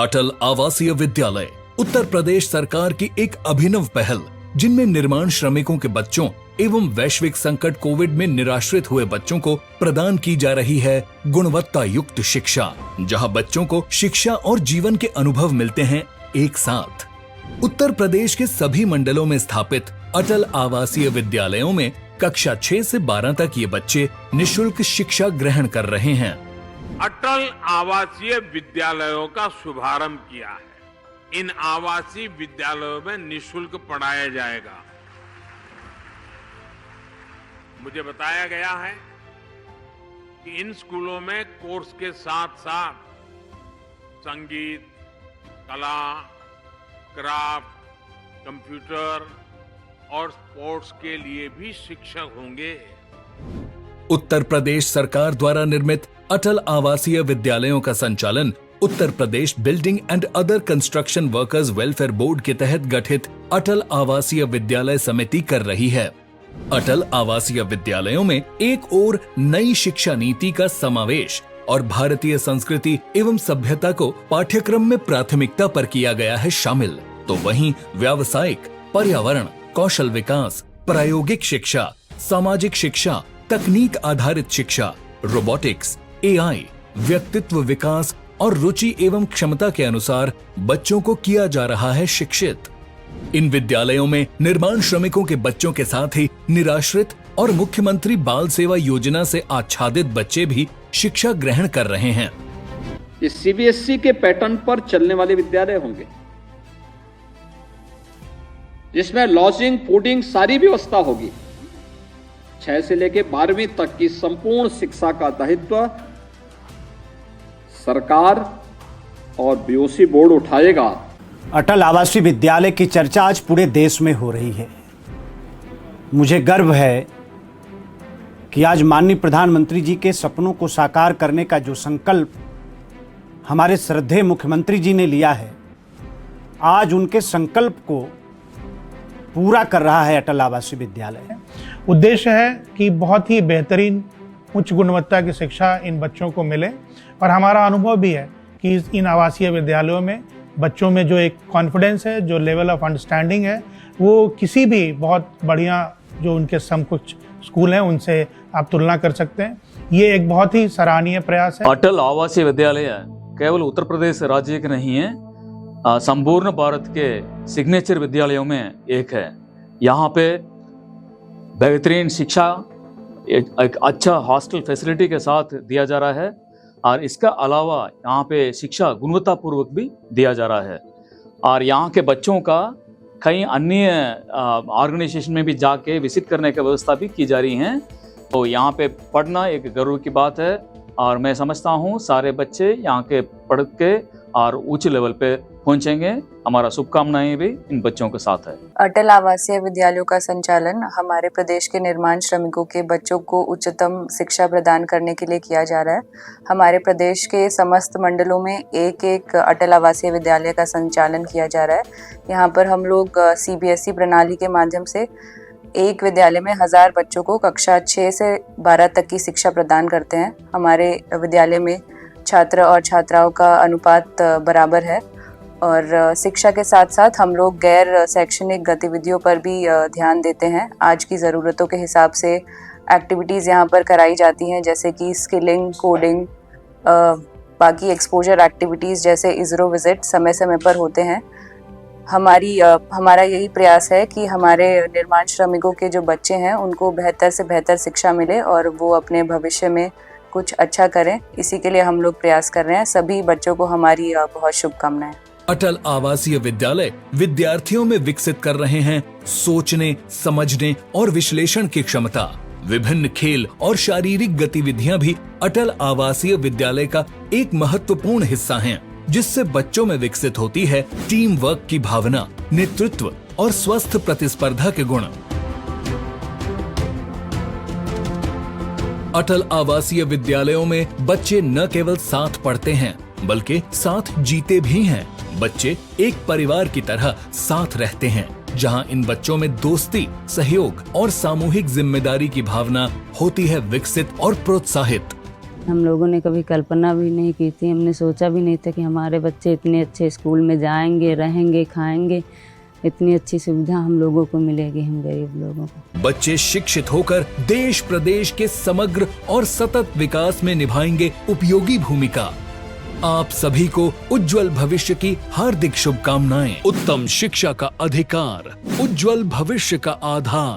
अटल आवासीय विद्यालय उत्तर प्रदेश सरकार की एक अभिनव पहल, जिनमें निर्माण श्रमिकों के बच्चों एवं वैश्विक संकट कोविड में निराश्रित हुए बच्चों को प्रदान की जा रही है गुणवत्ता युक्त शिक्षा, जहां बच्चों को शिक्षा और जीवन के अनुभव मिलते हैं एक साथ। उत्तर प्रदेश के सभी मंडलों में स्थापित अटल आवासीय विद्यालयों में कक्षा 6 से 12 तक ये बच्चे निःशुल्क शिक्षा ग्रहण कर रहे हैं। अटल आवासीय विद्यालयों का शुभारंभ किया है। इन आवासीय विद्यालयों में निःशुल्क पढ़ाया जाएगा। मुझे बताया गया है कि इन स्कूलों में कोर्स के साथ साथ संगीत, कला, क्राफ्ट, कंप्यूटर और स्पोर्ट्स के लिए भी शिक्षक होंगे। उत्तर प्रदेश सरकार द्वारा निर्मित अटल आवासीय विद्यालयों का संचालन Uttar Pradesh building and other construction workers welfare board के तहत गठित अटल आवासीय विद्यालय समिति कर रही है। अटल आवासीय विद्यालयों में एक ओर नई शिक्षा नीति का समावेश और भारतीय संस्कृति एवं सभ्यता को पाठ्यक्रम में प्राथमिकता पर किया गया है शामिल, तो वहीं व्यावसायिक, पर्यावरण, कौशल विकास, प्रायोगिक शिक्षा, सामाजिक शिक्षा, तकनीक आधारित शिक्षा, रोबोटिक्स, एआई, व्यक्तित्व विकास और रुचि एवं क्षमता के अनुसार बच्चों को किया जा रहा है शिक्षित। इन विद्यालयों में निर्माण श्रमिकों के बच्चों के साथ ही निराश्रित और मुख्यमंत्री बाल सेवा योजना से आच्छादित बच्चे भी शिक्षा ग्रहण कर रहे हैं। ये सीबीएसई के पैटर्न पर चलने वाले विद्यालय होंगे, जिसमें लॉजिंग, फूडिंग सारी व्यवस्था होगी। 6 से लेकर 12वीं तक की संपूर्ण शिक्षा का दायित्व सरकार और बीओसी बोर्ड उठाएगा। अटल आवासीय विद्यालय की चर्चा आज पूरे देश में हो रही है। मुझे गर्व है कि आज माननीय प्रधानमंत्री जी के सपनों को साकार करने का जो संकल्प हमारे श्रद्धेय मुख्यमंत्री जी ने लिया है, आज उनके संकल्प को पूरा कर रहा है अटल आवासीय विद्यालय। उद्देश्य है कि बहुत ही बेहतरीन उच्च गुणवत्ता की शिक्षा इन बच्चों को मिले, और हमारा अनुभव भी है कि इन आवासीय विद्यालयों में बच्चों में जो एक कॉन्फिडेंस है, जो लेवल ऑफ अंडरस्टैंडिंग है, वो किसी भी बहुत बढ़िया जो उनके समकक्ष स्कूल हैं उनसे आप तुलना कर सकते हैं। ये एक बहुत ही सराहनीय प्रयास है। अटल आवासीय विद्यालय केवल उत्तर प्रदेश राज्य के नहीं है, संपूर्ण भारत के सिग्नेचर विद्यालयों में एक है। यहाँ पे बेहतरीन शिक्षा एक अच्छा हॉस्टल फैसिलिटी के साथ दिया जा रहा है, और इसका अलावा यहाँ पे शिक्षा गुणवत्तापूर्वक भी दिया जा रहा है। और यहाँ के बच्चों का कई अन्य ऑर्गेनाइजेशन में भी जाके विजिट करने की व्यवस्था भी की जा रही है। तो यहाँ पे पढ़ना एक गर्व की बात है, और मैं समझता हूँ सारे बच्चे यहाँ के पढ़ के और उच्च लेवल पे पहुंचेंगे। हमारा शुभकामनाएं भी इन बच्चों के साथ है। अटल आवासीय विद्यालयों का संचालन हमारे प्रदेश के निर्माण श्रमिकों के बच्चों को उच्चतम शिक्षा प्रदान करने के लिए किया जा रहा है। हमारे प्रदेश के समस्त मंडलों में एक एक अटल आवासीय विद्यालय का संचालन किया जा रहा है। यहाँ पर हम लोग सीबीएसई प्रणाली के माध्यम से एक विद्यालय में 1000 बच्चों को कक्षा 6 से 12 तक की शिक्षा प्रदान करते हैं। हमारे विद्यालय में छात्र और छात्राओं का अनुपात बराबर है, और शिक्षा के साथ साथ हम लोग गैर शैक्षणिक गतिविधियों पर भी ध्यान देते हैं। आज की ज़रूरतों के हिसाब से एक्टिविटीज़ यहाँ पर कराई जाती हैं, जैसे कि स्किलिंग, कोडिंग, बाकी एक्सपोजर एक्टिविटीज़ जैसे इसरो विजिट समय समय पर होते हैं। हमारा यही प्रयास है कि हमारे निर्माण श्रमिकों के जो बच्चे हैं उनको बेहतर से बेहतर शिक्षा मिले और वो अपने भविष्य में कुछ अच्छा करें। इसी के लिए हम लोग प्रयास कर रहे हैं। सभी बच्चों को हमारी बहुत शुभकामनाएं। अटल आवासीय विद्यालय विद्यार्थियों में विकसित कर रहे हैं सोचने, समझने और विश्लेषण की क्षमता। विभिन्न खेल और शारीरिक गतिविधियां भी अटल आवासीय विद्यालय का एक महत्वपूर्ण हिस्सा हैं, जिससे बच्चों में विकसित होती है टीम वर्क की भावना, नेतृत्व और स्वस्थ प्रतिस्पर्धा के गुण। अटल आवासीय विद्यालयों में बच्चे न केवल साथ पढ़ते हैं बल्कि साथ जीते भी हैं। बच्चे एक परिवार की तरह साथ रहते हैं, जहां इन बच्चों में दोस्ती, सहयोग और सामूहिक जिम्मेदारी की भावना होती है विकसित और प्रोत्साहित। हम लोगों ने कभी कल्पना भी नहीं की थी, हमने सोचा भी नहीं था कि हमारे बच्चे इतने अच्छे स्कूल में जाएंगे, रहेंगे, खाएंगे, इतनी अच्छी सुविधा हम लोगों को मिलेगी, हम गरीब लोगों को। बच्चे शिक्षित होकर देश प्रदेश के समग्र और सतत विकास में निभाएंगे उपयोगी भूमिका। आप सभी को उज्जवल भविष्य की हार्दिक शुभकामनाएं। उत्तम शिक्षा का अधिकार, उज्जवल भविष्य का आधार।